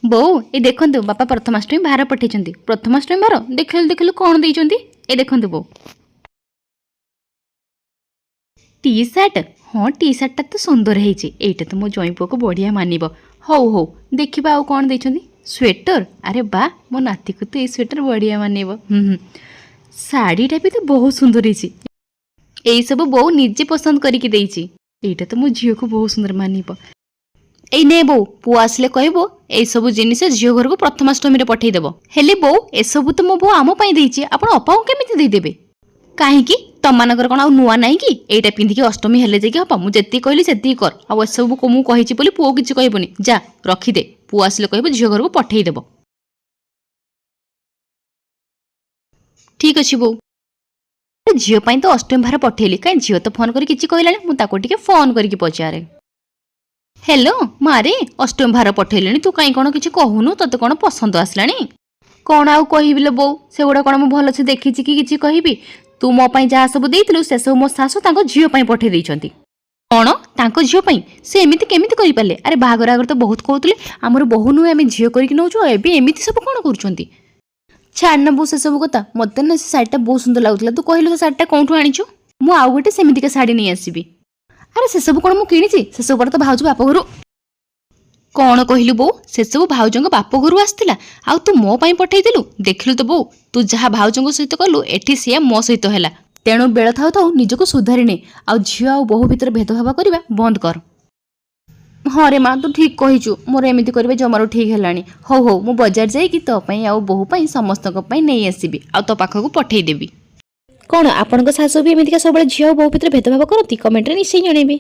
ବୋଉ ଏ ଦେଖନ୍ତୁ ବାପା ପ୍ରଥମାଷ୍ଟମୀ ଭାର ପଠେଇଛନ୍ତି। ପ୍ରଥମାଷ୍ଟମୀ ଭାର ଦେଖିଲୁ ଦେଖିଲୁ କଣ ଦେଇଛନ୍ତି। ଏ ଦେଖନ୍ତୁ ବୋଉ टी सार्ट। हाँ टी सार्टा तो सुंदर है एटा तो मो जई पुआ को बढ़िया मानिब। हौ हौ देखा आउ कौन देइछंती स्वेटर। अरे बा मो नाती को तो ये स्वेटर बढ़िया मानिब। शाढ़ीटा भी तो बहुत सुंदर है। यही सब बो निजे पसंद करके देइछि। एटा तो मो झील को बहुत सुंदर मानिब। एई ने बो पु आसले कहबो एई सब जिनिस झील घर को प्रथमाष्टमी रे पठेई देबो। हेले बो ए सब तो मो बो आम पई देइछि आपण अपा को केमिति देई देबे। काहेकि तममानकर कौन आउ नुआ नाई कि एटा पिंधिकी अष्टमी हेले जाइए हपा मुझे कहली से कर आ सब को मुझे कही बोली पुओ किसी कहबनी जा रखीदे पुओ आसिले कह झील घर को पठेईदेव। ठीक अच्छे बो झील तो अष्टमी भार पठेली कहीं झील तो फोन कर कहला मुझे फोन करके पचारे हेलो मारे अष्टमी भार पठेले तू कहीं कौन किसी कहूनु तोते कौन पसंद आसला कौन आउ कहबी बो से गुड़ा कौन मुझे भलसे देखी कि कहि तू मो पाई जहाँ सब देइथिलु से सब मो सासु तांको झियो पाई पठे देइछंती। कौन तांको झियो पाई से एमिति केमिति करि पाले। अरे बाहागर आगर तो बहुत कहउतले हमर बहु नु आमे झियो करिक नउछु एबे एमिति सब कोन करूछंती। छाड़ न बो से सब कथा मते न से साड़ीटा बहुत सुंदर लागुतला तू कहलु से साड़ीटा कोठु आनिछु मु आउ गोटे सेमिति के साड़ी नै आसीबी। अरे से सब कोन मु किनिछि से सब पर तो भाउजु बाप घरु कौन कहलु बो से सब भाउजंग बाप घरु आस्तिला आ तू मो पाई पठेइदिलु। देखलु तो बो तू जहाँ भाउजंग सहित कलु एठी से मो सहित हैला तेणु बेल थाउ थाउ निजको सुधारी ने आ झियो आ बहु भितर भेदभाव करबा बंद कर। हाँ रे माँ तू ठीक कहिचु मोर एमिति करबे जमारो ठीक हेलानी। हो हो मु बाजार जाई कि तो पई आ बहु पई समस्तक पई नै आसीबी आ तो पाखक पठेई देबी। कौन आपनक सासु भी एमिति का सब झियो बहु भितर भेदभाव करती कमेंट रे निश्चय जणेबे।